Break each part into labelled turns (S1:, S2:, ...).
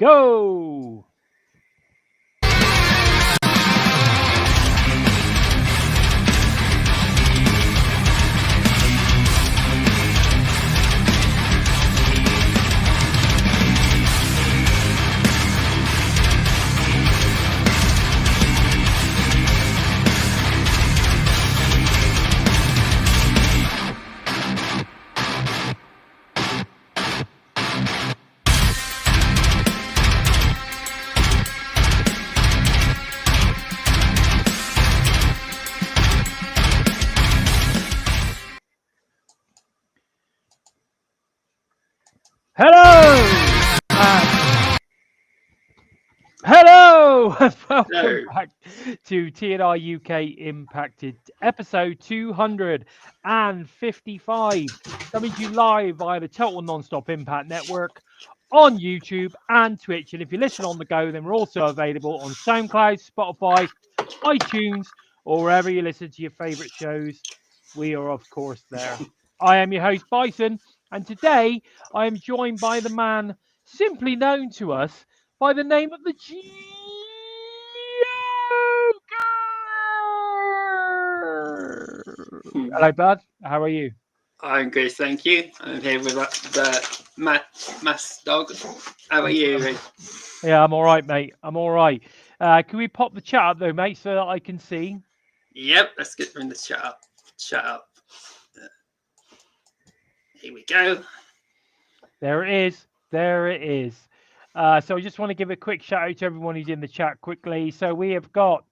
S1: Go! Hello! Welcome back to TNI UK Impacted, episode 255, coming to you live via the Total Nonstop Impact Network on YouTube and Twitch. And if you listen on the go, then we're also available on SoundCloud, Spotify, iTunes, or wherever you listen to your favorite shows. We are, of course, there. I am your host, Bison, and today I am joined by the man simply known to us by the name of the Joker. Hello, bud. How are you?
S2: I'm good, thank you. I'm here with the Mass Dog. How are you?
S1: Yeah, I'm all right, mate. I'm all right. Can we pop the chat up, though, mate, so that I can see?
S2: Yep, let's get in the chat up. Here we go.
S1: There it is. There it is. So I just want to give a quick shout out to everyone who's in the chat quickly. So we have got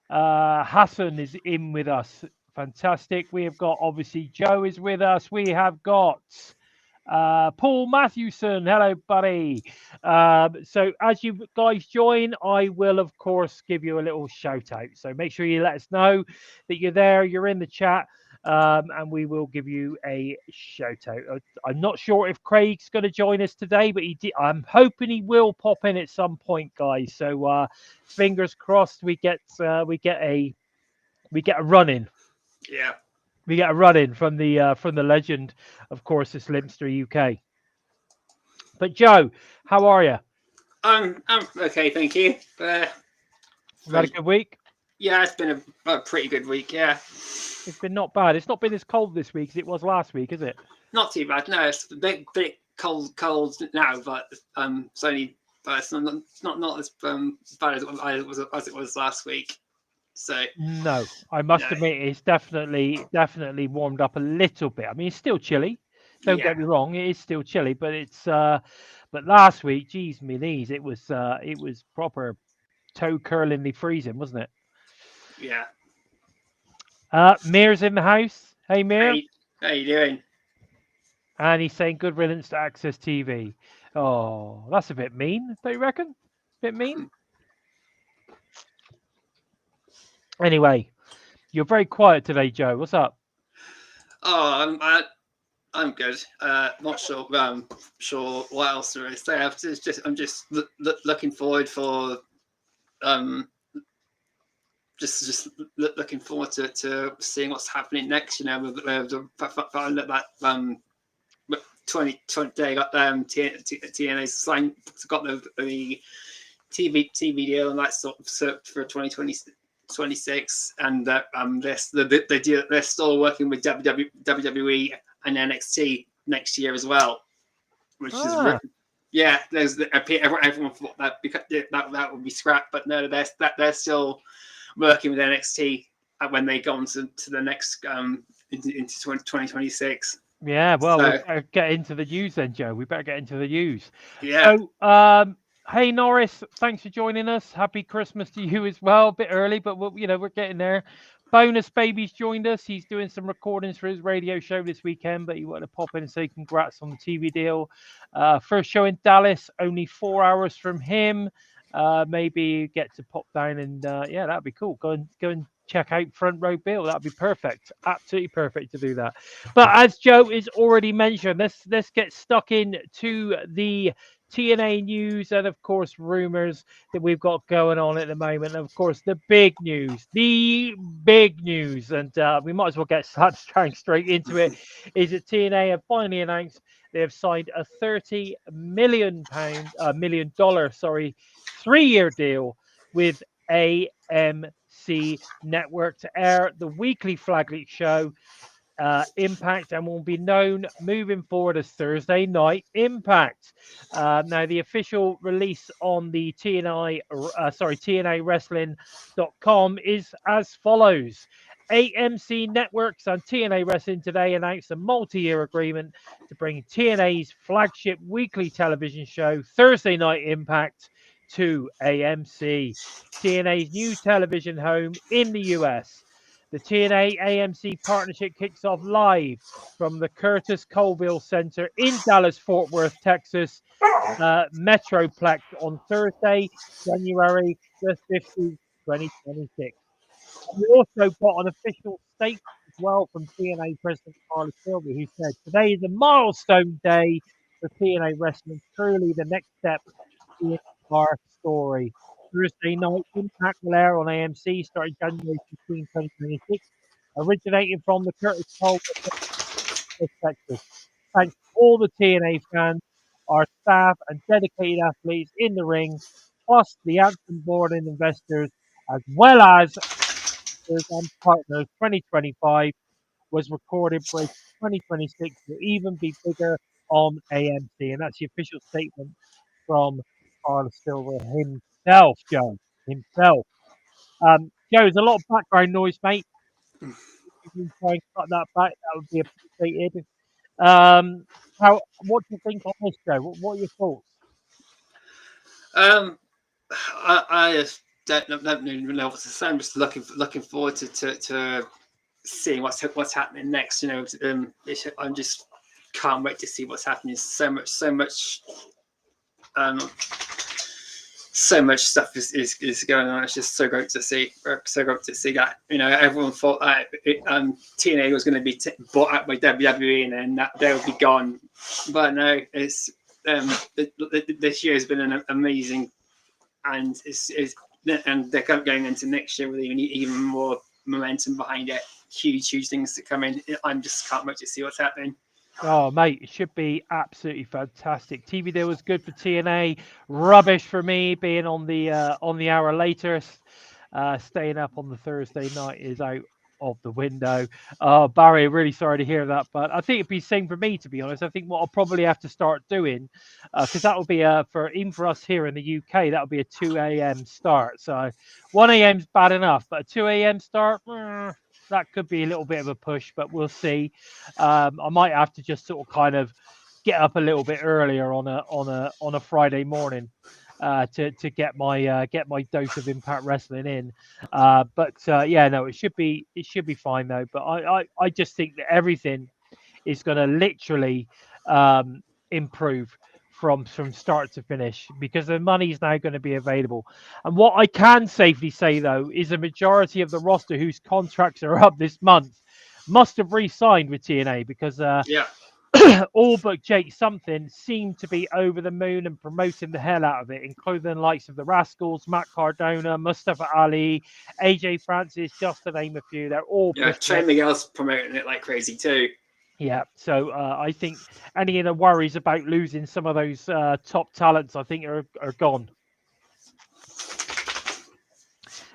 S1: Hassan is in with us. Fantastic. We have got, obviously, Joe is with us. We have got Paul Matthewson. Hello, buddy. So as you guys join, I will, of course, give you a little shout out. So make sure you let us know that you're there, you're in the chat. And we will give you a shout out. I'm not sure if Craig's going to join us today, but I'm hoping he will pop in at some point, guys. So fingers crossed we get a run in.
S2: Yeah,
S1: we get a run in from the legend, of course, it's LimpStar UK. But Joe, how are you?
S2: I'm okay, thank you.
S1: Had a good week.
S2: Yeah, it's been a pretty good week. Yeah.
S1: It's been not bad. It's not been as cold this week as it was last week, is it?
S2: Not too bad. No, it's a bit cold now, but it's only. But it's not as bad as it was last week. So
S1: no, I must admit it's definitely warmed up a little bit. I mean, it's still chilly. Don't get me wrong, it is still chilly, but it's but last week, geez, me knees, it was proper toe curlingly freezing, wasn't it?
S2: Yeah.
S1: Mir's in the house. Hey, Mir.
S2: Hey, how you doing?
S1: And he's saying good riddance to Access TV. Oh, that's a bit mean, don't you reckon? Bit mean? Anyway, you're very quiet today, Joe. What's up?
S2: Oh, I'm good. Not sure. Sure what else there is. I'm just looking forward for just looking forward to seeing what's happening next. You know, with that 2020 they got TNA's signed, got the TV deal and that sort of for 2026, and that they're still working with WWE and NXT next year as well, which is everyone thought that that would be scrapped, but no, they're still working with NXT when they go on to the next into 2026.
S1: Yeah, well, we better get into the news then, Joe. We better get into the news.
S2: Yeah.
S1: So, hey Norris, thanks for joining us. Happy Christmas to you as well. A bit early, but we're getting there. Bonus Baby's joined us. He's doing some recordings for his radio show this weekend, but he wanted to pop in and say congrats on the TV deal. First show in Dallas, only 4 hours from him. Maybe get to pop down and that'd be cool. Go and check out Front Row Bill. That'd be perfect. Absolutely perfect to do that. But as Joe is already mentioned, let's get stuck in to the TNA news, and of course rumors that we've got going on at the moment. And of course, the big news, and we might as well get straight into it. Is that TNA have finally announced they have signed a $30 million, sorry, 3-year deal with AMC Network to air the weekly flagship show Impact, and will be known moving forward as Thursday Night Impact. Now, the official release on the TNA Wrestling.com is as follows. AMC Networks and TNA Wrestling today announced a multi-year agreement to bring TNA's flagship weekly television show, Thursday Night Impact, to AMC, TNA's new television home in the US. The TNA AMC partnership kicks off live from the Curtis Colville Center in Dallas, Fort Worth, Texas, Metroplex on Thursday, January the 15th, 2026. We also got an official statement as well from TNA President Carlos Silva, who said, "Today is a milestone day for TNA Wrestling, truly the next step in our story. Thursday Night Impact will air on AMC starting January 15, 2026, originating from the Curtis Cole, Texas. Thanks to all the TNA fans, our staff, and dedicated athletes in the ring, plus the Anthem board and investors, as well as and partners. 2025 was recorded, breaking 2026 will even be bigger on AMC," and that's the official statement from Carlos Silver himself, Joe. Himself. Joe, there's a lot of background noise, mate. If you can try and cut that back, that would be appreciated. What do you think on this, Joe? What are your thoughts?
S2: I just don't even know what to say. I'm just looking forward to seeing what's happening next. You know, I'm just can't wait to see what's happening. So much stuff is going on. It's just so great to see. So great to see that. You know, everyone thought that TNA was going to be bought out by WWE and then that they would be gone, but no, it's this year has been an amazing, and and they're going into next year with even more momentum behind it. Huge things to come in. I'm just can't wait to see what's happening.
S1: Oh, mate, it should be absolutely fantastic. TV Deal was good for TNA, rubbish for me being on the hour later. Staying up on the Thursday night is out of the window. Barry, really sorry to hear that, but I think it'd be the same for me, to be honest. I think what I'll probably have to start doing, because that will be for us here in the UK, that will be a 2 a.m. start. So 1 a.m. is bad enough, but a 2 a.m. start, that could be a little bit of a push, but we'll see. I might have to just sort of kind of get up a little bit earlier on a Friday morning to get my dose of Impact Wrestling in. Yeah, no, it should be fine though. But I just think that everything is going to literally improve from start to finish, because the money is now going to be available. And what I can safely say though is a majority of the roster whose contracts are up this month must have re-signed with TNA, because all but Jake something seemed to be over the moon and promoting the hell out of it, including the likes of the Rascals, Matt Cardona, Mustafa Ali, AJ Francis, just to name a few. They're all
S2: Trey Miguel's promoting it like crazy too.
S1: Yeah, so I think any of the worries about losing some of those top talents, I think, are gone.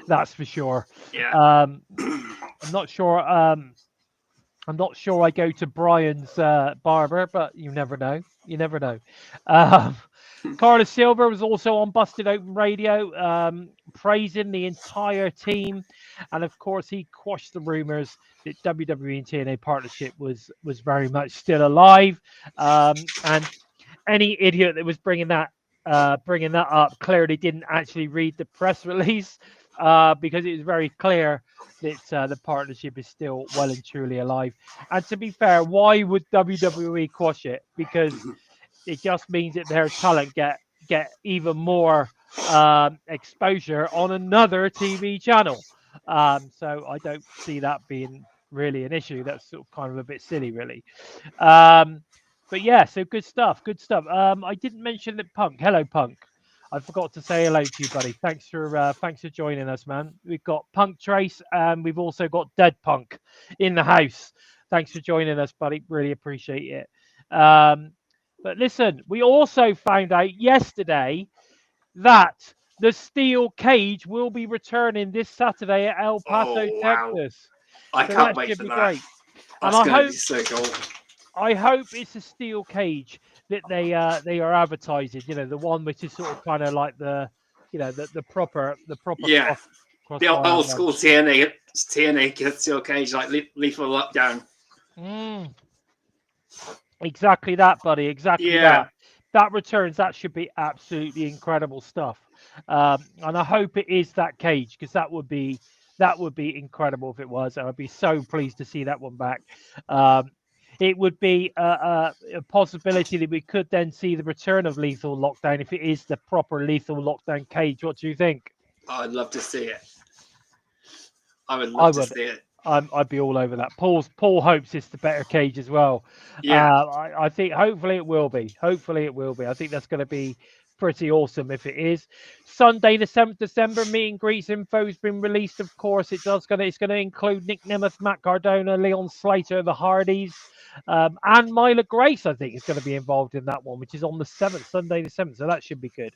S1: That's for sure.
S2: Yeah.
S1: I'm not sure. I'm not sure I go to Brian's barber, but you never know. You never know. Carlos Silva was also on Busted Open Radio, praising the entire team, and of course he quashed the rumors that WWE and TNA partnership was very much still alive. And any idiot that was bringing that up clearly didn't actually read the press release, because it was very clear that the partnership is still well and truly alive. And to be fair, why would WWE quash it? Because it just means that their talent get even more exposure on another TV channel. So I don't see that being really an issue. That's sort of kind of a bit silly, really. But yeah, so good stuff. Good stuff. I didn't mention that Punk. Hello, Punk. I forgot to say hello to you, buddy. Thanks for joining us, man. We've got Punk Trace, and we've also got Dead Punk in the house. Thanks for joining us, buddy. Really appreciate it. But listen, we also found out yesterday that the steel cage will be returning this Saturday at El Paso,
S2: Oh, wow.
S1: Texas.
S2: I
S1: So
S2: can't
S1: that
S2: wait
S1: should
S2: for
S1: be
S2: that.
S1: great. And
S2: That's going to be so cool.
S1: I hope it's a steel cage that they are advertising. You know, the one which is sort of kind of like the proper
S2: Yeah.
S1: cross
S2: The old school TNA steel cage, like Lethal Lockdown.
S1: Exactly that, buddy. Exactly
S2: Yeah.
S1: that. That returns. That should be absolutely incredible stuff. And I hope it is that cage, because that would be incredible if it was. I'd be so pleased to see that one back. It would be a possibility that we could then see the return of Lethal Lockdown if it is the proper Lethal Lockdown cage. What do you think?
S2: I'd love to see it. I would love to see it.
S1: I'd be all over that. Paul hopes it's the better cage as well.
S2: Yeah.
S1: I think hopefully it will be. Hopefully it will be. I think that's going to be pretty awesome if it is. Sunday the 7th December, meet and greets info has been released. Of course, it's going to include Nick Nemeth, Matt Cardona, Leon Slater, the Hardys, and Myla Grace. I think is going to be involved in that one, which is on the 7th, Sunday the 7th. So that should be good.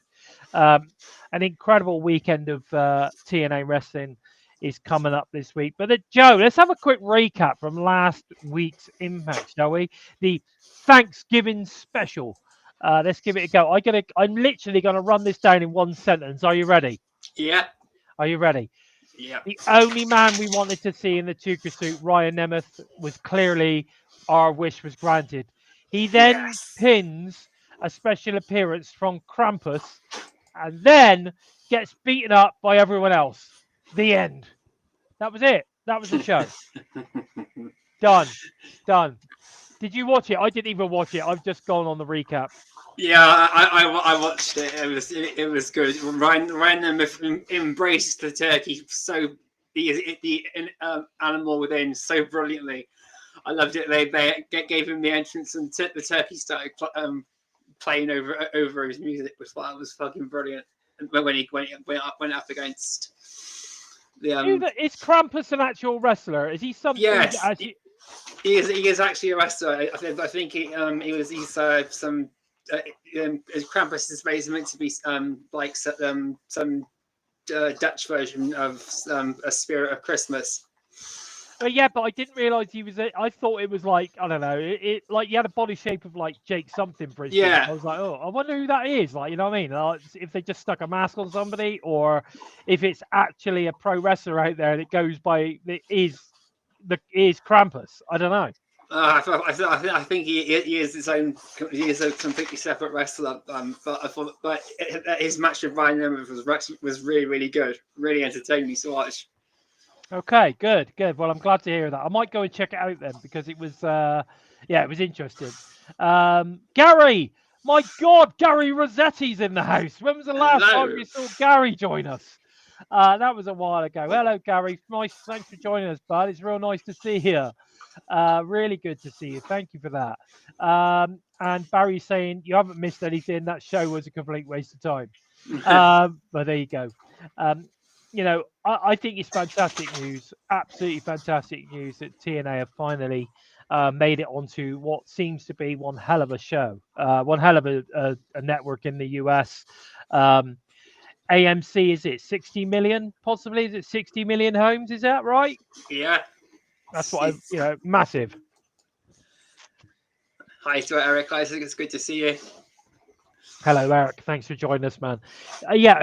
S1: An incredible weekend of TNA wrestling is coming up this week. But Joe, let's have a quick recap from last week's Impact, shall we? The Thanksgiving special. Let's give it a go. I'm literally going to run this down in one sentence. Are you ready?
S2: Yeah.
S1: Are you ready?
S2: Yeah.
S1: The only man we wanted to see in the Joker suit, Ryan Nemeth, was clearly our wish was granted. He then pins a special appearance from Krampus and then gets beaten up by everyone else. The end. That was it. That was the show. Done. Did you watch it? I didn't even watch it. I've just gone on the recap.
S2: Yeah, I watched it. It was good. Ryan embraced the turkey the animal within so brilliantly. I loved it. They gave him the entrance, and the turkey started playing over his music, which I was fucking brilliant. And when he went up against the
S1: is Krampus an actual wrestler? Is he something?
S2: Yes, he is actually a wrestler. I think he's some. Krampus is basically meant to be like some Dutch version of a Spirit of Christmas.
S1: Yeah, but I didn't realize he was. I thought it was like, I don't know. It like he had a body shape of like Jake something, for instance.
S2: Yeah.
S1: I was like, oh, I wonder who that is. Like, you know what I mean? If they just stuck a mask on somebody, or if it's actually a pro wrestler out there that goes by that is Krampus. I don't know.
S2: I think he is his own. He is a completely separate wrestler. But his match with Ryan Nemeth was really, really good, really entertaining to watch.
S1: Okay, good. Well, I'm glad to hear that. I might go and check it out then, because it was, it was interesting. Gary, my God, Gary Rossetti's in the house. When was the last time you saw Gary join us? That was a while ago. Hello, Gary. Nice. Thanks for joining us, bud. It's real nice to see you. Really good to see you. Thank you for that. And Barry's saying you haven't missed anything. That show was a complete waste of time. But there you go. I think it's fantastic news, absolutely fantastic news that TNA have finally made it onto what seems to be one hell of a show, one hell of a network in the US. AMC, is it 60 million? Possibly, is it 60 million homes? Is that right?
S2: Yeah.
S1: That's what massive.
S2: Hi to Eric Isaac. It's good to see you.
S1: Hello, Eric. Thanks for joining us, man.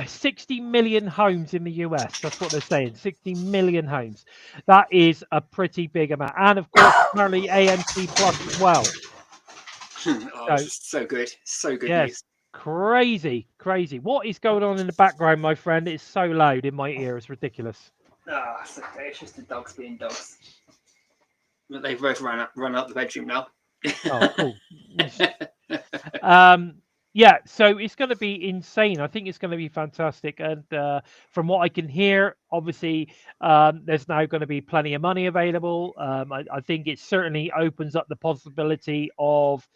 S1: 60 million homes in the US. That's what they're saying. 60 million homes. That is a pretty big amount. And, of course, apparently AMC Plus as well.
S2: So good. So good
S1: yes,
S2: news.
S1: Crazy. What is going on in the background, my friend? It's so loud in my ear. It's ridiculous.
S2: It's okay. It's just the dogs being dogs. But they've both run out the bedroom now.
S1: Oh, cool. So it's going to be insane. I think it's going to be fantastic. And from what I can hear, obviously, there's now going to be plenty of money available. I think it certainly opens up the possibility of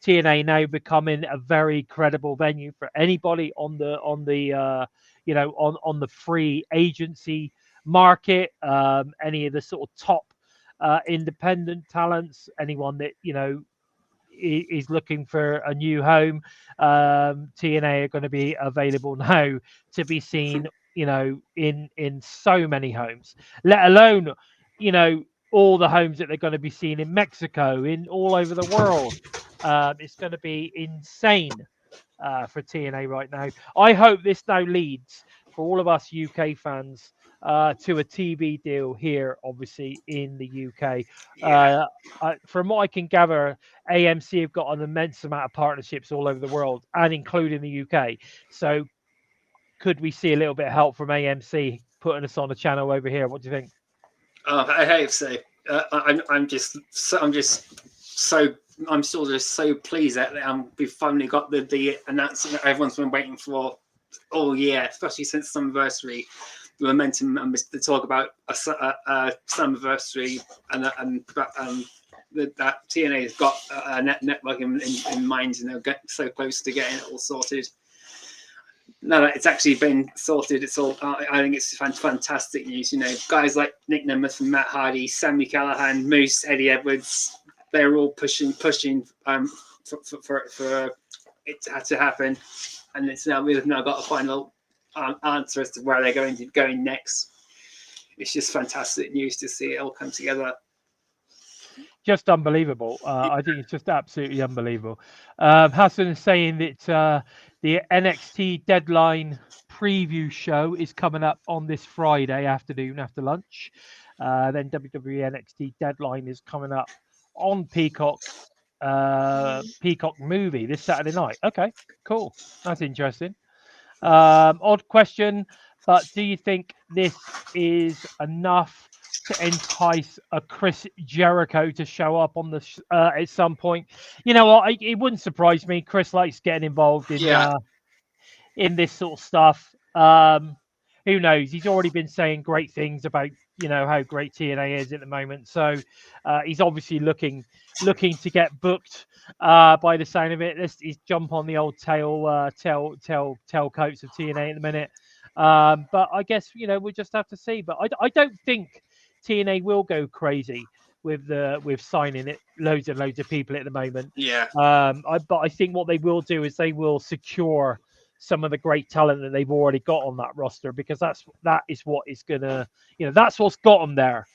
S1: TNA now becoming a very credible venue for anybody on the on the free agency market. Any of the sort of top independent talents, anyone that is looking for a new home, TNA are going to be available now to be seen, in so many homes, let alone, all the homes that they're going to be seen in Mexico, in all over the world. It's going to be insane for TNA right now. I hope this now leads for all of us UK fans to a TV deal here, obviously in the UK.
S2: Yeah.
S1: From what I can gather, AMC have got an immense amount of partnerships all over the world, and including the UK. So, could we see a little bit of help from AMC putting us on a channel over here? What do you think?
S2: I hope so. I'm still just so pleased that we've finally got the announcement that everyone's been waiting for all year, especially since Summerversary. The momentum and the talk about a Summerversary and that TNA has got a network in mind, get so close to getting it all sorted. No, it's actually been sorted. It's all. I think it's fantastic news. Guys like Nick Nemeth and Matt Hardy, Sammy Callahan, Moose, Eddie Edwards, they're all pushing for it to happen, and we've now got a final answer as to where they're going next. It's just fantastic news to see it all come together.
S1: Just unbelievable. I think it's just absolutely unbelievable. Hassan is saying that the NXT Deadline preview show is coming up on this Friday afternoon after lunch. Then WWE NXT Deadline is coming up on Peacock movie this Saturday night. Okay, cool. That's interesting. Odd question, but do you think this is enough to entice a Chris Jericho to show up on the at some point? You know what? It wouldn't surprise me. Chris likes getting involved in this sort of stuff. Who knows? He's already been saying great things about how great TNA is at the moment. So he's obviously looking to get booked. By the sound of it, he's jump on the old tailcoats of TNA at the minute. But I guess we'll just have to see. But I don't think TNA will go crazy with signing it loads and loads of people at the moment.
S2: Yeah.
S1: But I think what they will do is they will secure some of the great talent that they've already got on that roster, because that is what is gonna that's what's got them there.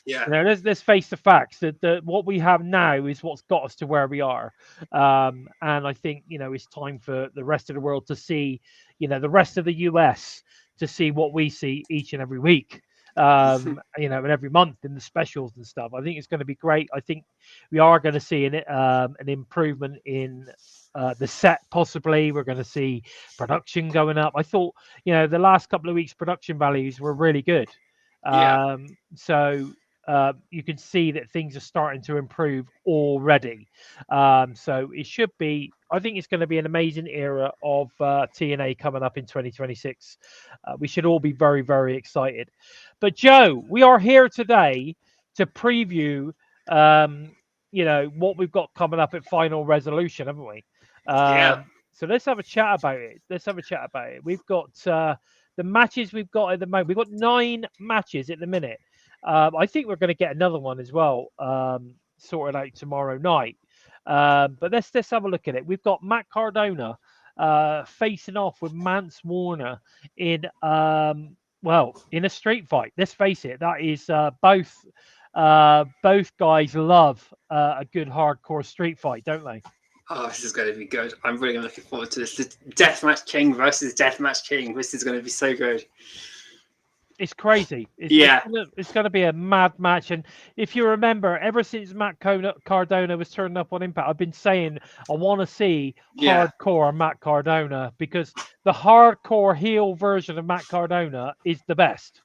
S2: Yeah.
S1: Let's face the facts that what we have now is what's got us to where we are. And I think it's time for the rest of the world to see, the rest of the US to see what we see each and every week. And every month in the specials and stuff. I think it's going to be great. I think we are going to see an improvement in the set. Possibly we're going to see production going up. I thought the last couple of weeks production values were really good. So you can see that things are starting to improve already. So it should be. I think it's going to be an amazing era of TNA coming up in 2026. We should all be very, very excited. But Joe, we are here today to preview, what we've got coming up at Final Resolution, haven't we? So let's have a chat about it. We've got the matches we've got at the moment. We've got 9 matches at the minute. I think we're going to get another one as well, sorted out tomorrow night. But let's have a look at it. We've got Matt Cardona facing off with Mance Warner in a street fight. Let's face it, that is both guys love a good hardcore street fight, don't they?
S2: Oh, this is going to be good. I'm really looking forward to this. Deathmatch King versus Deathmatch King. This is going to be so good.
S1: It's crazy. It's going to be a mad match. And if you remember, ever since Matt Cardona was turning up on Impact, I've been saying I want to see hardcore Matt Cardona, because the hardcore heel version of Matt Cardona is the best.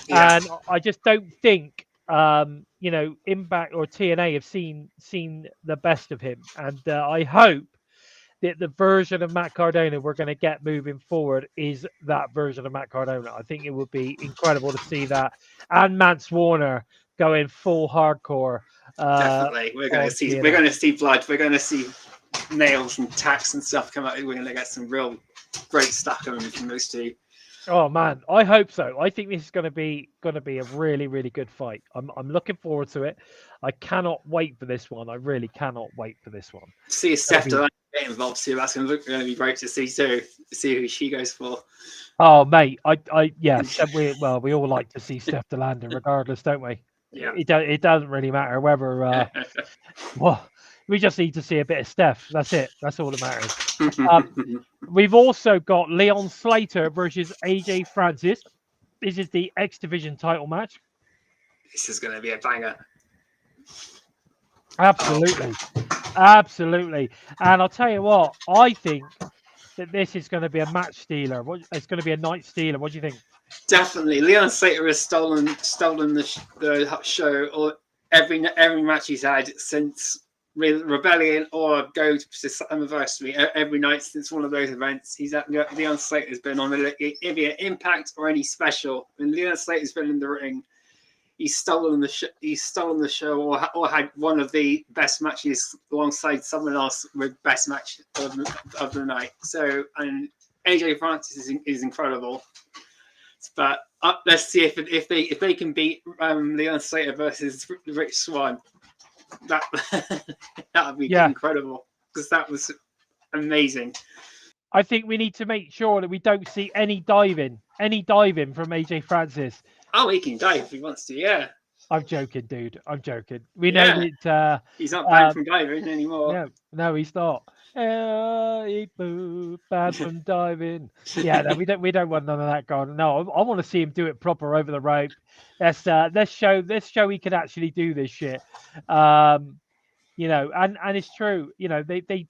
S1: Yeah. And I just don't think Impact or TNA have seen the best of him. And I hope that the version of Matt Cardona we're going to get moving forward is that version of Matt Cardona. I think it would be incredible to see that. And Mance Warner going full hardcore.
S2: Definitely, we're going to see blood. We're going to see nails and tacks and stuff come out. We're going to get some real great stuff coming from those two.
S1: Oh man, I hope so. I think this is going to be a really, really good fight. I'm looking forward to it. I cannot wait for this one. I really cannot wait for this one.
S2: See if Steph get involved too. That's going to be great to see too. To see who she goes for.
S1: Oh mate, yeah. we all like to see Steph Delander, regardless, don't we?
S2: Yeah.
S1: It doesn't really matter whether. Well, we just need to see a bit of Steph. That's it. That's all that matters. We've also got Leon Slater versus AJ Francis. This is the X Division title match.
S2: This is going to be a banger.
S1: Absolutely. Absolutely. And I'll tell you what, I think that this is going to be a match stealer. It's going to be a night stealer. What do you think?
S2: Definitely. Leon Slater has stolen the show or every match he's had since Rebellion or Go to Slammiversary. Every night since one of those events, Leon Slater has been on either Impact or any special. When Leon Slater's been in the ring, he's stolen the show or had one of the best matches alongside someone else with best match of the night. So, and AJ Francis is incredible. But let's see if they can beat Leon Slater versus Rich Swann. That would be incredible, because that was amazing.
S1: I think we need to make sure that we don't see any diving from AJ Francis.
S2: Oh, he can dive if he wants to. Yeah.
S1: I'm joking, dude. I'm joking. We know that
S2: he's not banned from diving anymore.
S1: No, he's not. Banned from diving. Yeah, no, we don't want none of that going. No, I want to see him do it proper over the rope. Let's show he can actually do this shit. You know, and it's true. You know, they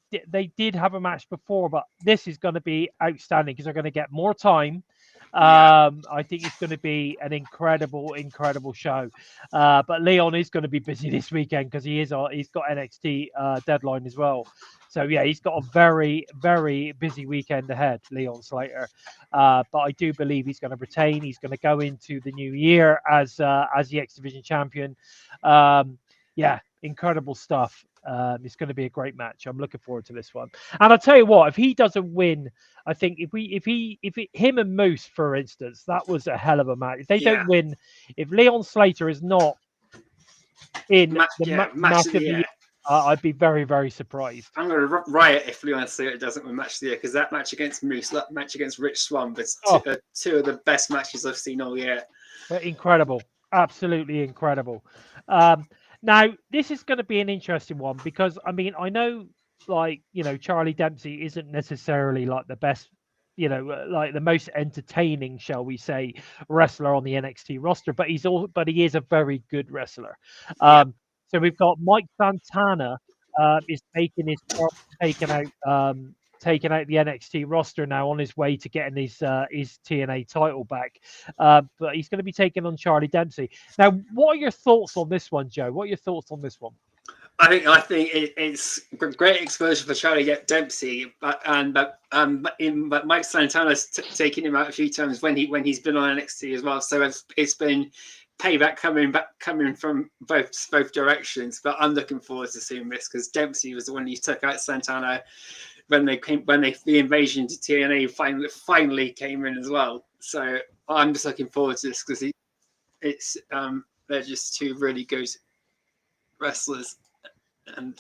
S1: did have a match before, but this is going to be outstanding because they're going to get more time. I think it's going to be an incredible show. But Leon is going to be busy this weekend because he's got NXT deadline as well. So yeah, he's got a very, very busy weekend ahead, Leon Slater. But I do believe he's going to retain. He's going to go into the new year as the X Division champion. Yeah, incredible stuff. It's going to be a great match. I'm looking forward to this one. And I'll tell you what, if he doesn't win, I think him and Moose, for instance, that was a hell of a match. If they don't win, if Leon Slater is not in match of the year, I'd be very, very surprised.
S2: I'm going to riot if Leon Slater doesn't win match of the year, because that match against Moose, that match against Rich Swann, was two of the best matches I've seen all year.
S1: Incredible. Absolutely incredible. Now, this is going to be an interesting one because, I mean, I know, like, you know, Charlie Dempsey isn't necessarily like the best, you know, like the most entertaining, shall we say, wrestler on the NXT roster, but he is a very good wrestler. So we've got Mike Santana is taking out the NXT roster now on his way to getting his TNA title back. But he's going to be taking on Charlie Dempsey. Now, what are your thoughts on this one, Joe? What are your thoughts on this one?
S2: I think it's great exposure for Charlie Dempsey, but Mike Santana's taking him out a few times when he's been on NXT as well. So it's been payback coming from both directions. But I'm looking forward to seeing this because Dempsey was the one who took out Santana when the invasion to TNA finally came in as well. So I'm just looking forward to this because they're just two really good wrestlers, and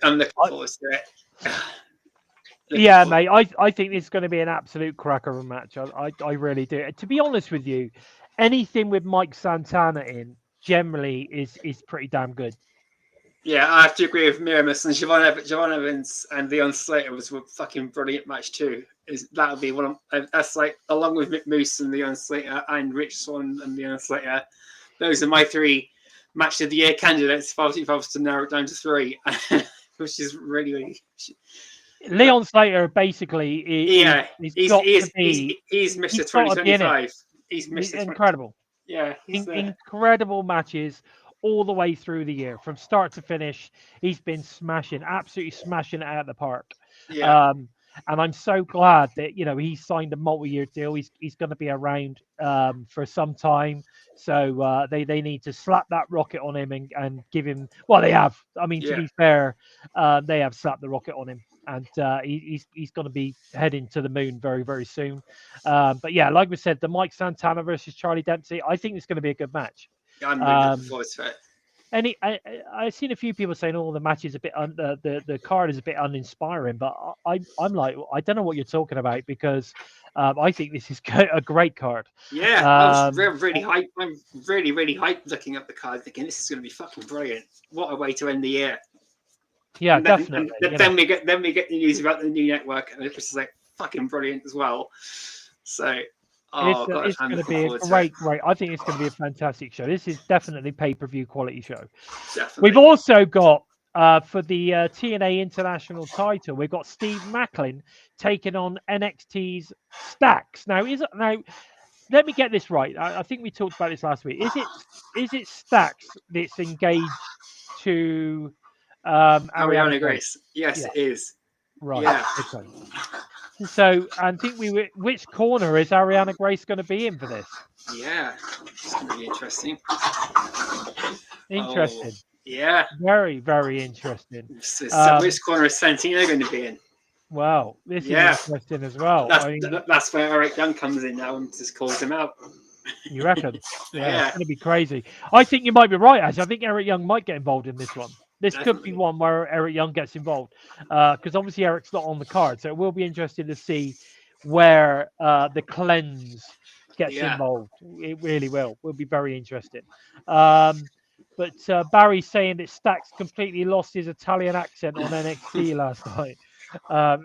S2: I'm looking forward to it.
S1: Mate, I think it's going to be an absolute cracker of a match. I really do. To be honest with you, anything with Mike Santana in generally is pretty damn good.
S2: Yeah, I have to agree with Miramis, and Javon Evans and Leon Slater was a fucking brilliant match too. That would be one of that's like, along with Mick Moose and Leon Slater and Rich Swann and Leon Slater, those are my three match of the year candidates. If I was to narrow it down to three, which is really
S1: Leon Slater basically he's
S2: Mr. 2025. He's Mr.
S1: Incredible.
S2: Yeah,
S1: incredible matches all the way through the year, from start to finish. He's been absolutely smashing it out of the park. And I'm so glad that, you know, he's signed a multi-year deal. He's going to be around for some time. So they need to slap that rocket on him and give him. Well, they have. I mean, to
S2: Yeah.
S1: be fair, they have slapped the rocket on him, and he's going to be heading to the moon very, very soon. But yeah, like we said, the Mike Santana versus Charlie Dempsey. I think it's going to be a good match.
S2: I'm really looking forward to it.
S1: I've seen a few people saying, "Oh, the match is a bit the card is a bit uninspiring," but I'm like, I don't know what you're talking about, because I think this is a great card.
S2: Yeah, I was really hyped. I'm really, really hyped looking at the card, thinking this is going to be fucking brilliant. What a way to end the year!
S1: Yeah,
S2: and then,
S1: definitely.
S2: And then we get the news about the new network, and it was like fucking brilliant as well. So. Oh,
S1: it's going to be a great. I think it's going to be a fantastic show. This is definitely pay-per-view quality show.
S2: Definitely.
S1: We've also got for the TNA International title, we've got Steve Macklin taking on NXT's Stax. Now, let me get this right. I think we talked about this last week. Is it Stax that's engaged to Ariana
S2: Grace? Yes, it is.
S1: Right.
S2: Yeah.
S1: Okay. So, I think which corner is Ariana Grace going to be in for this?
S2: Yeah, it's going to be interesting.
S1: Interesting.
S2: Oh, yeah.
S1: Very, very interesting.
S2: So which corner is Santino going to be in?
S1: Wow, this is interesting as well.
S2: That's where Eric Young comes in now and just calls him out.
S1: You reckon? Yeah, it's going to be crazy. I think you might be right, actually. I think Eric Young might get involved in this one. This could be one where Eric Young gets involved, because obviously Eric's not on the card, so it will be interesting to see where the cleanse gets involved. It really will be very interesting. But Barry's saying that Stax completely lost his Italian accent on NXT last night.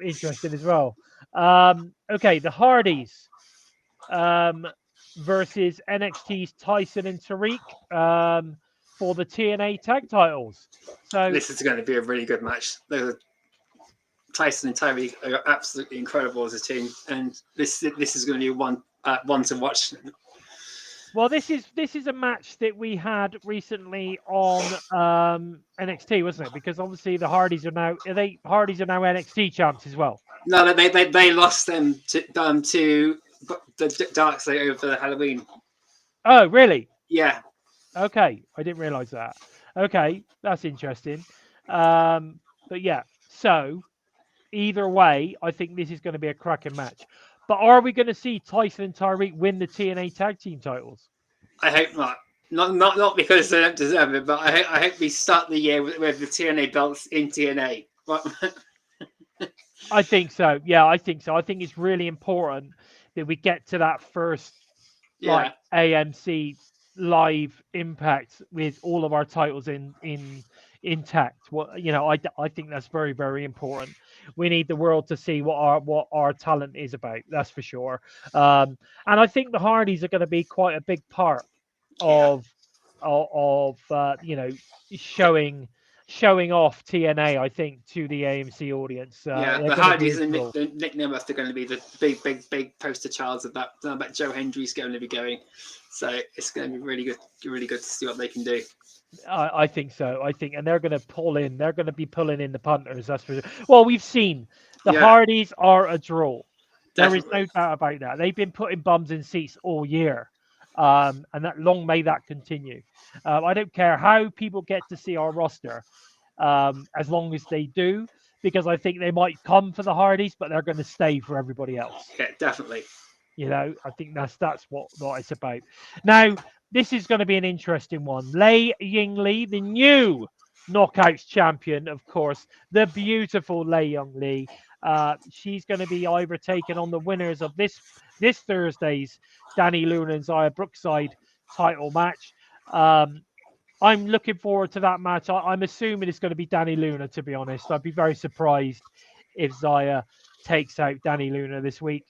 S1: Interesting as well. Okay, the Hardys versus NXT's Tyson and Tariq for the TNA tag titles. So
S2: this is going to be a really good match. Tyson and Tariq are absolutely incredible as a team, and this is going to be one to watch.
S1: Well, this is a match that we had recently on NXT, wasn't it? Because obviously the Hardys are now NXT champs as well.
S2: No, they lost them to the Dark Side over the Halloween.
S1: Oh, really?
S2: Yeah.
S1: Okay, I didn't realize that. Okay, that's interesting. But yeah, so either way, I think this is going to be a cracking match. But are we going to see Tyson and Tariq win the TNA tag team titles?
S2: I hope not. Not because they don't deserve it, but I hope we start the year with the TNA belts in TNA.
S1: I think so. Yeah, I think so. I think it's really important that we get to that first AMC live Impact with all of our titles intact. I think that's very, very important. We need the world to see what our talent is about. That's for sure. And I think the Hardys are going to be quite a big part of showing off TNA, I think, to the AMC audience.
S2: The Hardys and Nick Nemeth are going to be the big poster childs of that. I bet Joe Hendry's going to be going. So it's going to be really good to see what they can do.
S1: I think so. And they're going to pull in. They're going to be pulling in the punters. That's for sure. Well, we've seen the Hardys are a draw. Definitely. There is no doubt about that. They've been putting bums in seats all year. And that long may that continue. I don't care how people get to see our roster, as long as they do, because I think they might come for the Hardys, but they're going to stay for everybody else.
S2: Yeah, definitely.
S1: I think that's what it's about. Now, this is going to be an interesting one. Lei Ying Lee, the new Knockouts champion, of course, the beautiful Lei Ying Lee. She's going to be either taking on the winners of this Thursday's Danny Luna and Zaya Brookside title match. I'm looking forward to that match. I'm assuming it's going to be Danny Luna, to be honest. I'd be very surprised if Zaya takes out Danny Luna this week.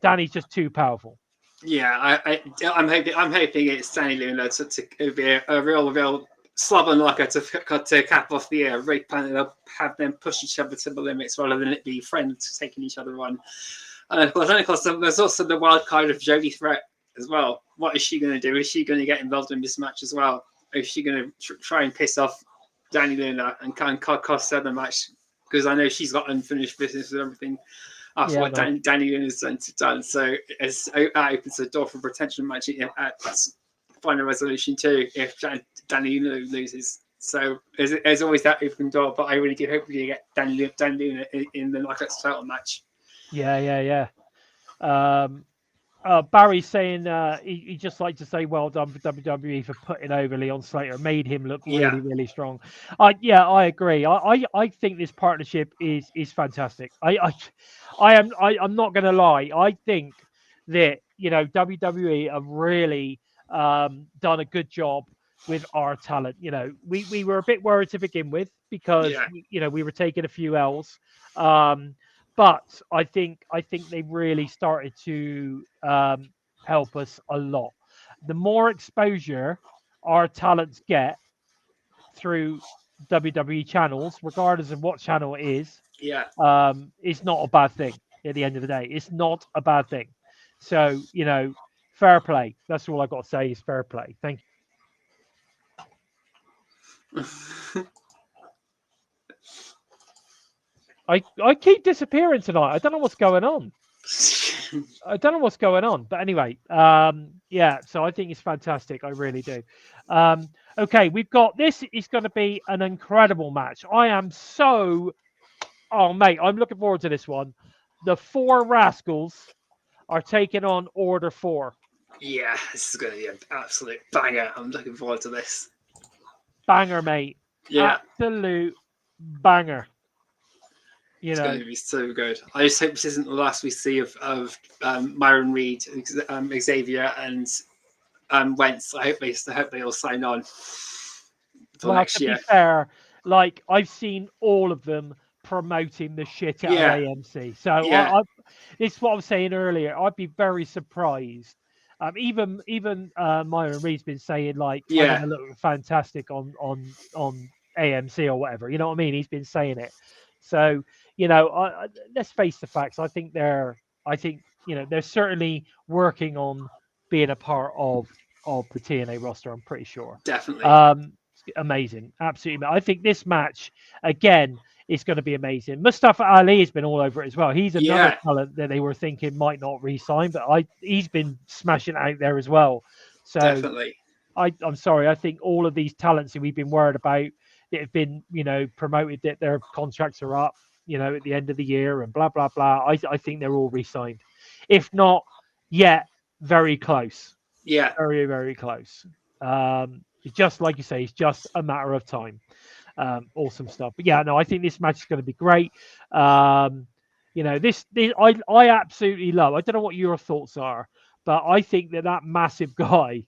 S1: Danny's just too powerful.
S2: Yeah, I'm hoping it's Danny Luna to be a real slobber knocker to cap off the year. They'll have them push each other to the limits rather than it be friends taking each other on. And of course, there's also the wild card of Jody Threat as well. What is she going to do? Is she going to get involved in this match as well? Or is she going to try and piss off Danny Luna and cost her the match because I know she's got unfinished business and everything after what Danny Luna's done. So that opens the door for a potential match at Final Resolution 2 if Danny Luna loses. So there's always that open door, but I really do hope we get Danny Luna in the Knockouts title match.
S1: Yeah. Barry's saying he'd just like to say well done for WWE for putting over Leon Slater, made him look really strong. I agree. I think this partnership is fantastic. I'm not going to lie. I think that WWE have really done a good job with our talent. We were a bit worried to begin with because we were taking a few L's. But I think they really started to help us a lot. The more exposure our talents get through WWE channels, regardless of what channel it is, it's not a bad thing at the end of the day. It's not a bad thing. So, fair play. That's all I got to say is fair play. Thank you. I keep disappearing tonight. I don't know what's going on. But anyway, so I think it's fantastic. I really do. Okay, we've got this is going to be an incredible match. I'm looking forward to this one. The Four Rascals are taking on Order 4.
S2: Yeah, this is going to be an absolute banger. I'm looking forward to this.
S1: Banger, mate.
S2: Yeah.
S1: Absolute banger.
S2: It's going to be so good. I just hope this isn't the last we see of Myron Reed, Xavier, and Wentz. I hope they all sign on for next year.
S1: To be fair, I've seen all of them promoting the shit out of AMC. So it's what I was saying earlier. I'd be very surprised. Even Myron Reed's been saying I'm going to look fantastic on AMC or whatever. You know what I mean? He's been saying it. So let's face the facts. I think they're certainly working on being a part of the TNA roster. I'm pretty sure.
S2: Definitely.
S1: Amazing, absolutely. I think this match again is going to be amazing. Mustafa Ali has been all over it as well. He's another talent that they were thinking might not re-sign, but he's been smashing out there as well. So
S2: definitely.
S1: I'm sorry. I think all of these talents that we've been worried about that have been, promoted that their contracts are up, at the end of the year and blah, blah, blah. I think they're all re-signed. If not yet, very close.
S2: Yeah.
S1: Very, very close. It's just like you say, it's just a matter of time. Awesome stuff. But I think this match is going to be great. This I absolutely love. I don't know what your thoughts are, but I think that massive guy,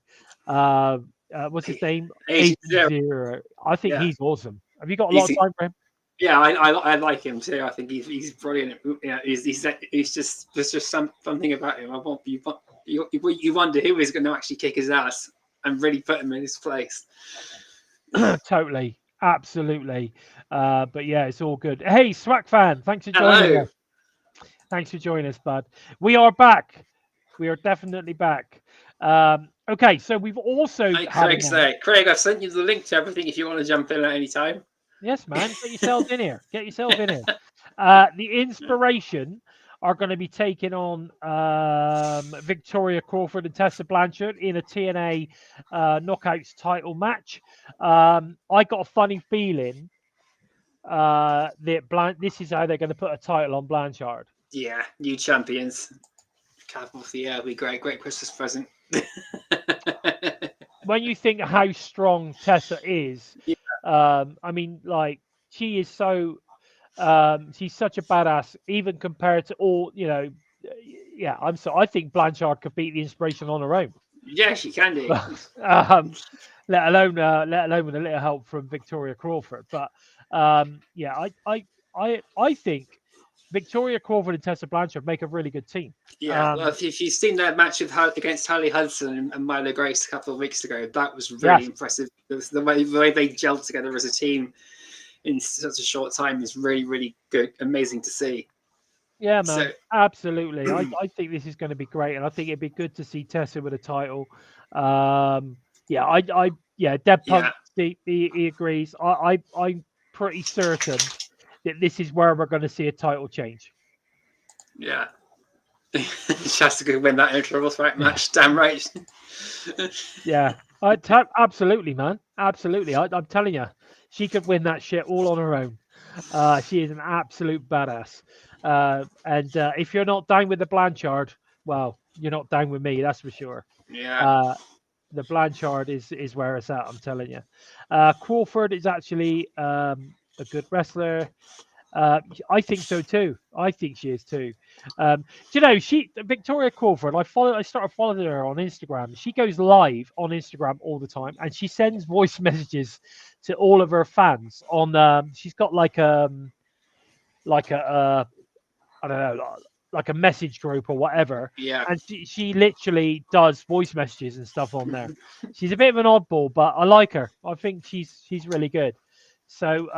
S1: what's his name? Agent Zero. I think he's awesome. Have you got a lot of time for him?
S2: Yeah, I like him too. I think he's brilliant. Yeah, he's just there's just something about him. You wonder who is going to actually kick his ass and really put him in his place.
S1: Totally, absolutely. But it's all good. Hey, Swag fan, thanks for joining us. Thanks for joining us, bud. We are back. We are definitely back. Okay, so we've also
S2: Craig, I've sent you the link to everything if you want to jump in at any time.
S1: Yes, man. Get yourself in here. The Inspiration are going to be taking on Victoria Crawford and Tessa Blanchard in a TNA Knockouts title match. I got a funny feeling that this is how they're going to put a title on Blanchard.
S2: Yeah, new champions. Capital it'll be great Christmas present.
S1: When you think how strong Tessa is, she is so she's such a badass, even compared to all I think Blanchard could beat the Inspiration on her own.
S2: Yeah, she can do.
S1: let alone with a little help from Victoria Crawford. But I think Victoria Crawford and Tessa Blanchard make a really good team.
S2: Yeah, well, if you've seen that match against Holly Hudson and Milo Grace a couple of weeks ago, that was really impressive. The way they gelled together as a team in such a short time is really, really good. Amazing to see.
S1: Yeah, man, absolutely. I think this is going to be great, and I think it'd be good to see Tessa with a title. Deb Punk, he agrees. I'm pretty certain that this is where we're going to see a title change.
S2: Yeah. She has to go win that triple threat match. Damn right.
S1: Yeah, absolutely, man. Absolutely. I'm telling you, she could win that shit all on her own. She is an absolute badass. And if you're not down with the Blanchard, well, you're not down with me, that's for sure.
S2: Yeah.
S1: The Blanchard is where it's at, I'm telling you. Crawford is actually a good wrestler. I think so too. I think she is too. Do you know, Victoria Crawford? I started following her on Instagram. She goes live on Instagram all the time, and she sends voice messages to all of her fans. She's got like a I don't know, like a message group or whatever.
S2: Yeah.
S1: And she literally does voice messages and stuff on there. She's a bit of an oddball, but I like her. I think she's really good. So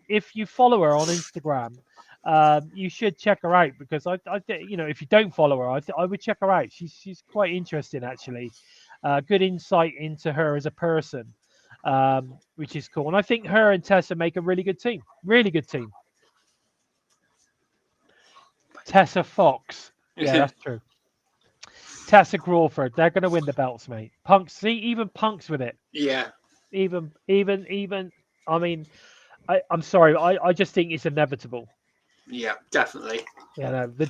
S1: if you follow her on Instagram, you should check her out because if you don't follow her, I would check her out. She's quite interesting actually. Good insight into her as a person, which is cool. And I think her and Tessa make a really good team. Really good team. Tessa Fox. Yeah, that's true. Tessa Crawford. They're going to win the belts, mate. Punk's. See, even Punk's with it.
S2: Yeah.
S1: Even. I mean, I'm sorry. I just think it's inevitable.
S2: Yeah, definitely.
S1: Yeah, no, the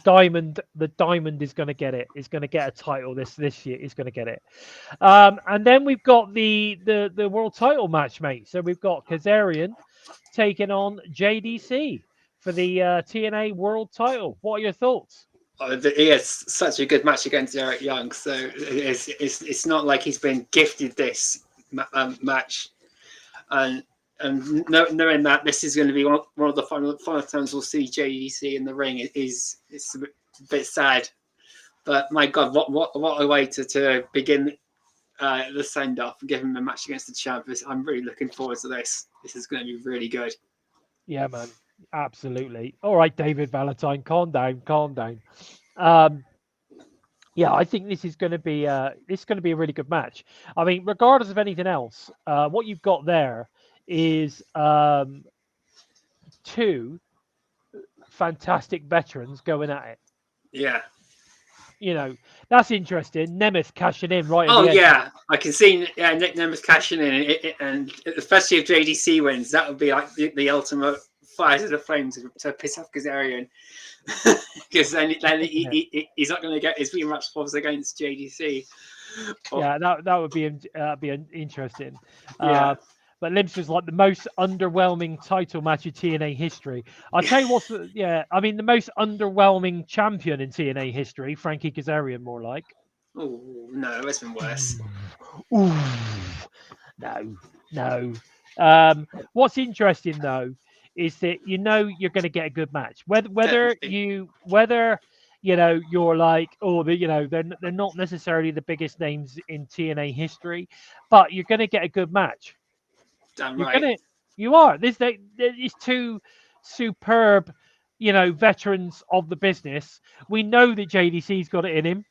S1: diamond is going to get it. It's going to get a title this year. It's going to get it. And then we've got the world title match, mate. So we've got Kazarian taking on JDC for the TNA world title. What are your thoughts?
S2: He has such a good match against Eric Young, so it's not like he's been gifted this match, and knowing that this is going to be one of the final times we'll see JDC in the ring it's a bit sad. But my God, what a way to begin the send off and give him a match against the champ. I'm really looking forward to this. This is going to be really good.
S1: Yeah, man. Absolutely. All right, David Valentine, calm down. Yeah, I think this is going to be a really good match. I mean, regardless of anything else, what you've got there is two fantastic veterans going at it.
S2: Yeah.
S1: You know, that's interesting. Nemeth cashing in right.
S2: Oh yeah, I can see. Yeah, Nick Nemeth cashing in, and especially if JDC wins, that would be like the ultimate fire to the flames to piss off Kazarian, because then he's not going to get his rematch clause against JDC.
S1: Yeah, that would be interesting.
S2: Yeah.
S1: But Limps was like the most underwhelming title match in TNA history. I'll tell you what's the most underwhelming champion in TNA history, Frankie Kazarian, more like.
S2: Oh no, it's been worse.
S1: Ooh, no. What's interesting though is that you're going to get a good match. Whether you're like, they're not necessarily the biggest names in TNA history, but you're going to get a good match.
S2: Damn right.
S1: You are. There's two superb, veterans of the business. We know that JDC's got it in him.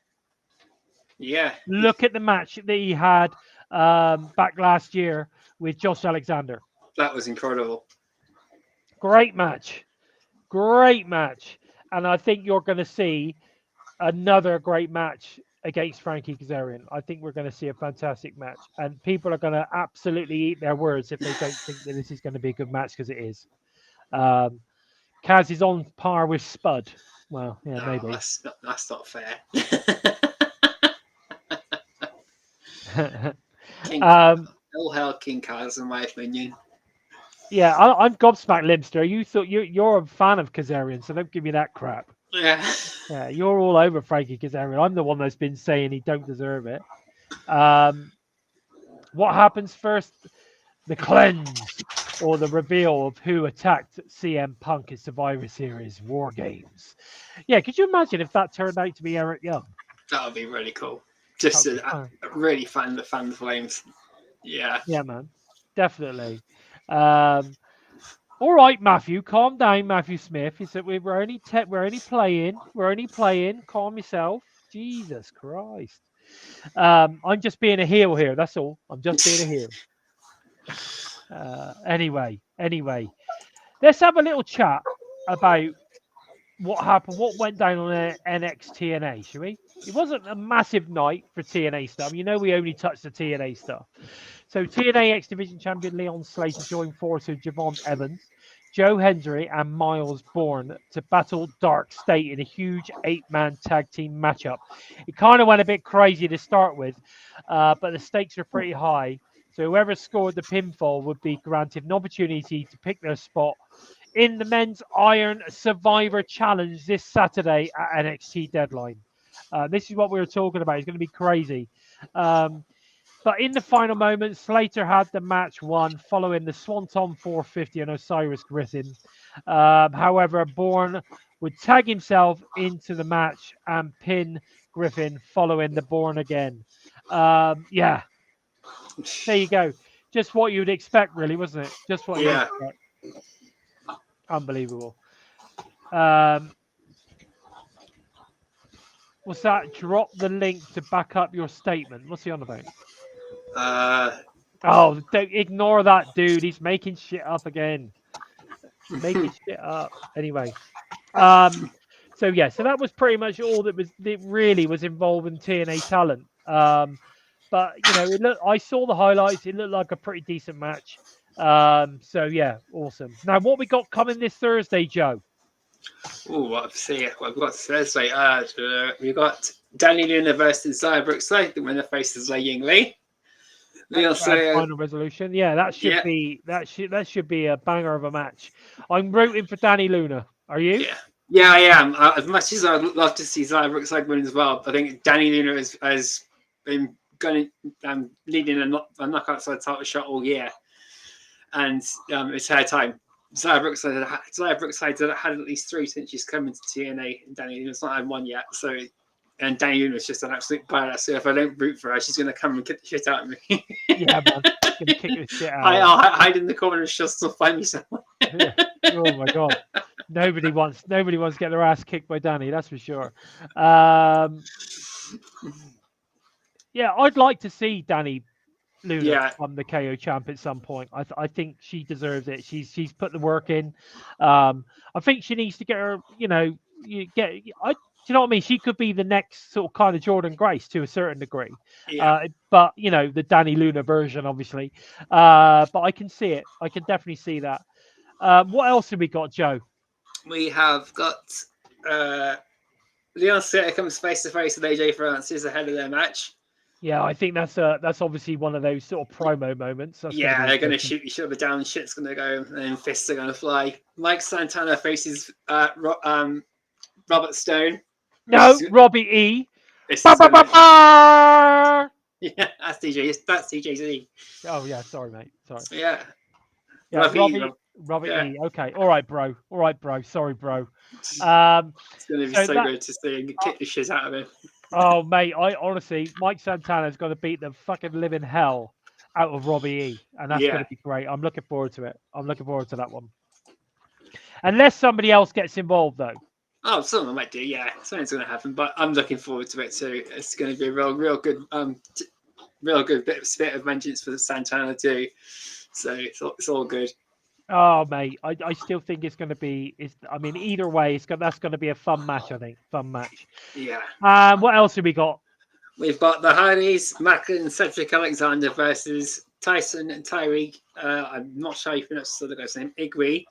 S2: Yeah.
S1: Look at the match that he had back last year with Josh Alexander.
S2: That was incredible.
S1: Great match. And I think you're going to see another great match against Frankie Kazarian. I think we're going to see a fantastic match. And people are going to absolutely eat their words if they don't think that this is going to be a good match, because it is. Kaz is on par with Spud. Well, yeah,
S2: no,
S1: maybe.
S2: That's not fair. All hell King Kaz, in my opinion.
S1: Yeah, I'm gobsmacked, Limpster. You thought you're a fan of Kazarian, so don't give me that crap.
S2: Yeah.
S1: Yeah, you're all over Frankie Kazarian. I'm the one that's been saying he don't deserve it. What happens first? The cleanse or the reveal of who attacked CM Punk at Survivor Series War Games. Yeah, could you imagine if that turned out to be Eric Young?
S2: That would be really cool. Just really fan the fan flames. Yeah.
S1: Yeah, man. Definitely. All right, Matthew, calm down, Matthew Smith. He said we're only playing. Calm yourself. Jesus Christ. I'm just being a heel here. That's all. I'm just being a heel. Anyway. let's have a little chat about what happened, what went down on NXT TNA, shall we? It wasn't a massive night for TNA stuff. You know, we only touched the TNA stuff. So TNA X Division Champion Leon Slater joined forces with Javon Evans, Joe Hendry, and Miles Bourne to battle Dark State in a huge 8-man tag team matchup. It kind of went a bit crazy to start with, but the stakes were pretty high. So whoever scored the pinfall would be granted an opportunity to pick their spot in the Men's Iron Survivor Challenge this Saturday at NXT Deadline. This is what we were talking about. It's going to be crazy. But in the final moments, Slater had the match won following the Swanton 450 on Osiris Griffin. However, Bourne would tag himself into the match and pin Griffin following the Bourne again. Yeah, there you go. Just what you would expect, really, wasn't it? Just what you would expect. Unbelievable. What's that? Drop the link to back up your statement. What's he on about? Oh, don't ignore that dude. He's making shit up again. Making shit up. Anyway. So yeah, so that was pretty much all that really was involved in TNA talent. But you know, I saw the highlights. It looked like a pretty decent match. So yeah, awesome. Now, what we got coming this Thursday, Joe?
S2: Oh, what we've got Thursday. We've got Danny Luna versus Xia Brookside. The winner faces Lei Ying Lee.
S1: Final Resolution. Yeah, that should be that should be a banger of a match. I'm rooting for Danny Luna. Are you?
S2: Yeah, I am. As much as I'd love to see Xia Brookside win as well, I think Danny Luna has been leading a knockout title shot all year, and it's her time. Xia Brookside had at least 3 since she's come into TNA, and Danny Luna's not had 1 yet. So, and Danny Luna's just an absolute badass. So if I don't root for her, she's going to come and kick the shit out of me.
S1: Yeah, man, she's going to kick the shit out.
S2: I'll hide in the corner and she'll still find me somewhere.
S1: Yeah. Oh my god, nobody wants to get their ass kicked by Danny. That's for sure. Yeah, I'd like to see Danny Luna become the KO champ at some point. I think she deserves it. She's put the work in. I think she needs to get her. You know, do you know what I mean? She could be the next sort of kind of Jordan Grace to a certain degree. But you know, the Danny Luna version, obviously. But I can see it. I can definitely see that. What else have we got, Joe?
S2: We have got Leon Slater comes face to face with AJ Francis ahead of their match.
S1: Yeah, I think that's obviously one of those sort of promo moments.
S2: They're going to shoot each other down, shit's going to go, and fists are going to fly. Mike Santana faces Robert Stone.
S1: No, Robbie E.
S2: Yeah, that's DJ. That's DJZ.
S1: Oh yeah, sorry mate. Sorry.
S2: Yeah.
S1: Robbie E. Okay, all right, bro. Sorry, bro.
S2: It's going to be so good to see him kick the shit out of him.
S1: Oh, mate, I honestly, Mike Santana's going to beat the fucking living hell out of Robbie E. And that's going to be great. I'm looking forward to it. I'm looking forward to that one. Unless somebody else gets involved, though.
S2: Oh, someone might do, yeah. Something's going to happen, but I'm looking forward to it too. It's going to be a real good bit of vengeance for Santana too. So it's all good.
S1: Oh, mate, I still think it's going to be. I mean, either way, that's going to be a fun match. I think fun match.
S2: Yeah.
S1: What else have we got?
S2: We've got the Hardys, Macklin and Cedric Alexander versus Tyson and Tyreek. I'm not sure how you pronounce the other guy's name. Igwe.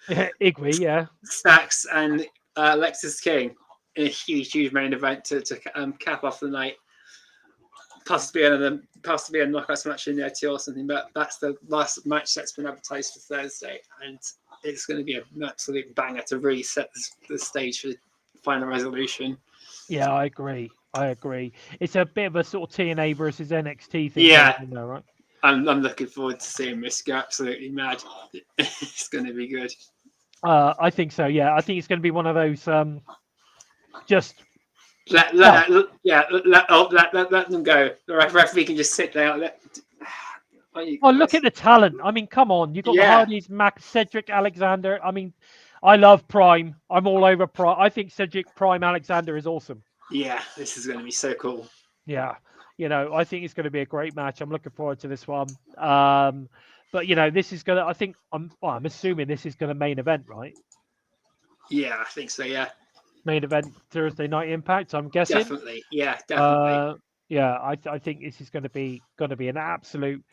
S1: Igwe, yeah.
S2: Stacks and Lexus King in a huge main event to cap off the night. Possibly a knockout match in there too or something, but that's the last match that's been advertised for Thursday, and it's going to be an absolute banger to really set the stage for the Final Resolution.
S1: Yeah, I agree. It's a bit of a sort of TNA versus NXT thing.
S2: Yeah,
S1: right?
S2: I'm looking forward to seeing this go absolutely mad. It's going to be good.
S1: I think so. Yeah, I think it's going to be one of those just.
S2: Let them go. The referee can just sit there.
S1: Look at the talent. I mean, come on. You've got the Hardys, Cedric Alexander. I mean, I love Prime. I'm all over Prime. I think Cedric Prime Alexander is awesome.
S2: Yeah, this is going to be so cool.
S1: Yeah, you know, I think it's going to be a great match. I'm looking forward to this one. But you know, this is gonna. I think I'm assuming this is gonna main event, right?
S2: Yeah, I think so. Yeah,
S1: Main event Thursday Night Impact. I'm guessing.
S2: definitely. Yeah, definitely.
S1: Yeah, I think this is going to be an absolute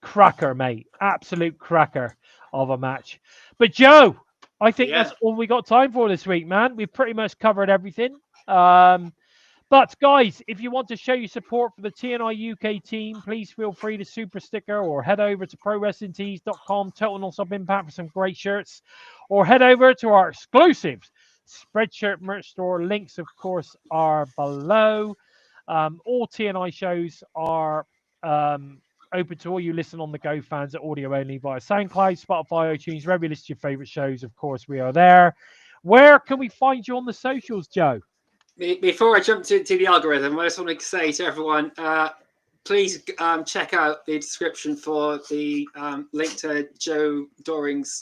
S1: cracker, mate. Absolute cracker of a match. But Joe, I think
S2: Yeah.
S1: that's all we got time for this week, man. We've pretty much covered everything. But guys, if you want to show your support for the TNI UK team, please feel free to super sticker or head over to prowrestlingtees.com, Total Non-Stop Impact for some great shirts, or head over to our exclusive Spreadshirt merch store. Links, of course, are below. All TNI shows are open to all you listen on the go fans at audio only via SoundCloud, Spotify, iTunes, wherever you list your favorite shows. Of course, we are there. Where can we find you on the socials, Joe?
S2: Before I jump to the algorithm, I just want to say to everyone, please check out the description for the link to Joe Doering's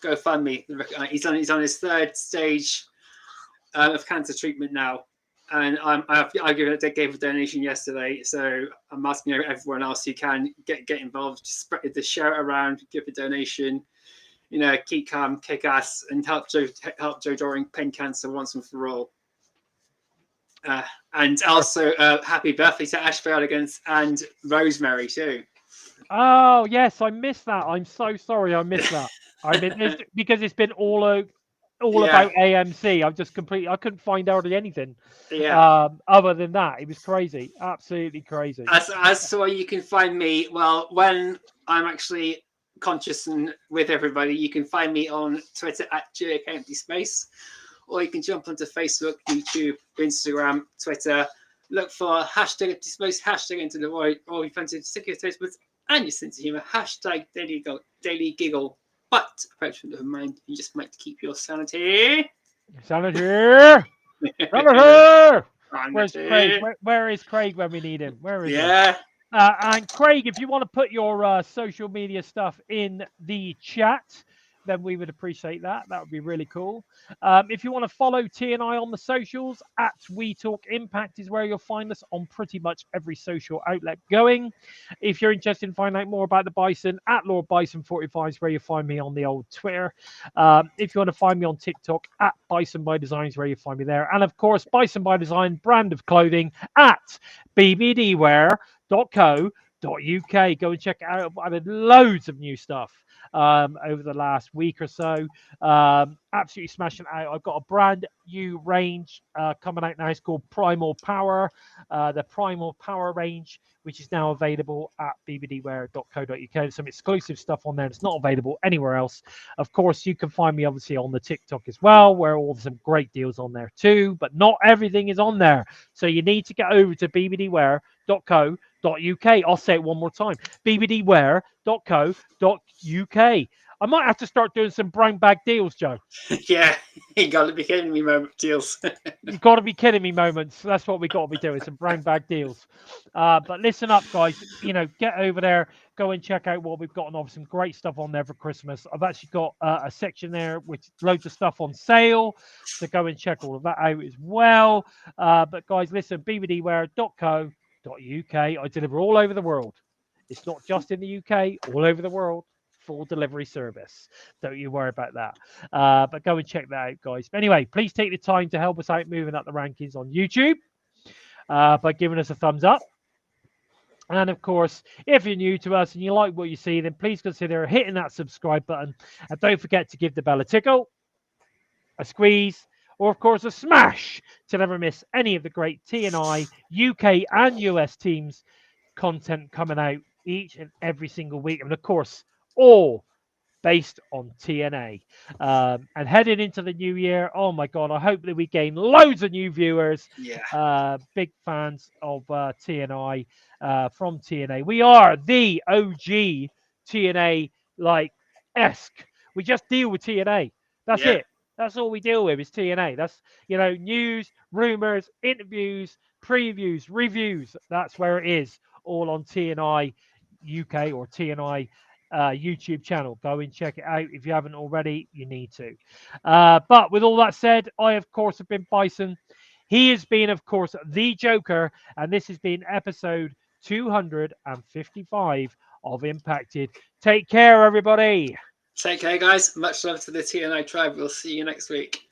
S2: GoFundMe. He's on his third stage of cancer treatment now, and I gave a donation yesterday. So I'm asking everyone else who can get involved, just spread the share it around, give a donation. You know, keep calm, kick ass, and help Joe Doering pain cancer once and for all. And also, happy birthday to Ash Elegance and Rosemary too.
S1: Oh yes, I missed that. I'm so sorry, I missed that. Because it's been all about AMC. I couldn't find out anything.
S2: Yeah.
S1: Other than that, it was crazy, absolutely crazy.
S2: As to where you can find me, well, when I'm actually conscious and with everybody, you can find me on Twitter at JakeEmptySpace, or you can jump onto Facebook, YouTube, Instagram, Twitter. Look for hashtag Empty Space, hashtag Into the Void, or you fancy stick your taste buds and your sense of humor, hashtag Daily Giggle. But approach from the mind, you just might keep your sanity.
S1: Sanity! Sanity! Where's Craig? Where is Craig when we need him? Where is he? And Craig, if you want to put your social media stuff in the chat, then we would appreciate that. That would be really cool. If you want to follow TNI on the socials, at We Talk Impact is where you'll find us on pretty much every social outlet going. If you're interested in finding out more about the Bison, at Lord Bison 45 is where you'll find me on the old Twitter. If you want to find me on TikTok, at Bison by Design is where you'll find me there. And of course, Bison by Design brand of clothing at bbdwear.co.uk. Go and check it out. I've added loads of new stuff over the last week or so. Absolutely smashing it out. I've got a brand new range coming out now. It's called Primal Power, the Primal Power range, which is now available at bbdwear.co.uk. There's some exclusive stuff on there that's not available anywhere else. Of course, you can find me obviously on the TikTok as well, where all some great deals on there too, but not everything is on there. So you need to get over to bbdwear.co.uk. I'll say it one more time. bbdwear.co.uk. I might have to start doing some brown bag deals, Joe.
S2: Yeah, you got to be kidding me, moment deals.
S1: You got to be kidding me, moments. That's what we got to be doing, some brown bag deals. But listen up, guys. You know, get over there, go and check out what we've got, and obviously some great stuff on there for Christmas. I've actually got a section there with loads of stuff on sale, so go and check all of that out as well. But guys, listen, bbdwear.co.uk. I deliver all over the world. It's not just in the UK, all over the world. Full delivery service. Don't you worry about that. But go and check that out, guys. But anyway, please take the time to help us out moving up the rankings on YouTube by giving us a thumbs up. And of course, if you're new to us and you like what you see, then please consider hitting that subscribe button. And don't forget to give the bell a tickle, a squeeze, or of course a smash to never miss any of the great TNI UK and US teams content coming out each and every single week. And of course, all based on TNA. And heading into the new year, oh my God, I hope that we gain loads of new viewers.
S2: Yeah.
S1: Big fans of TNI from TNA. We are the OG TNA esque. We just deal with TNA. That's it. That's all we deal with is TNA. That's, news, rumors, interviews, previews, reviews. That's where it is, all on TNI UK or TNI YouTube channel. Go and check it out. If you haven't already, you need to. But with all that said, I, of course, have been Bison. He has been, of course, the Joker. And this has been episode 255 of Impacted. Take care, everybody.
S2: Take care, guys. Much love to the TNI tribe. We'll see you next week.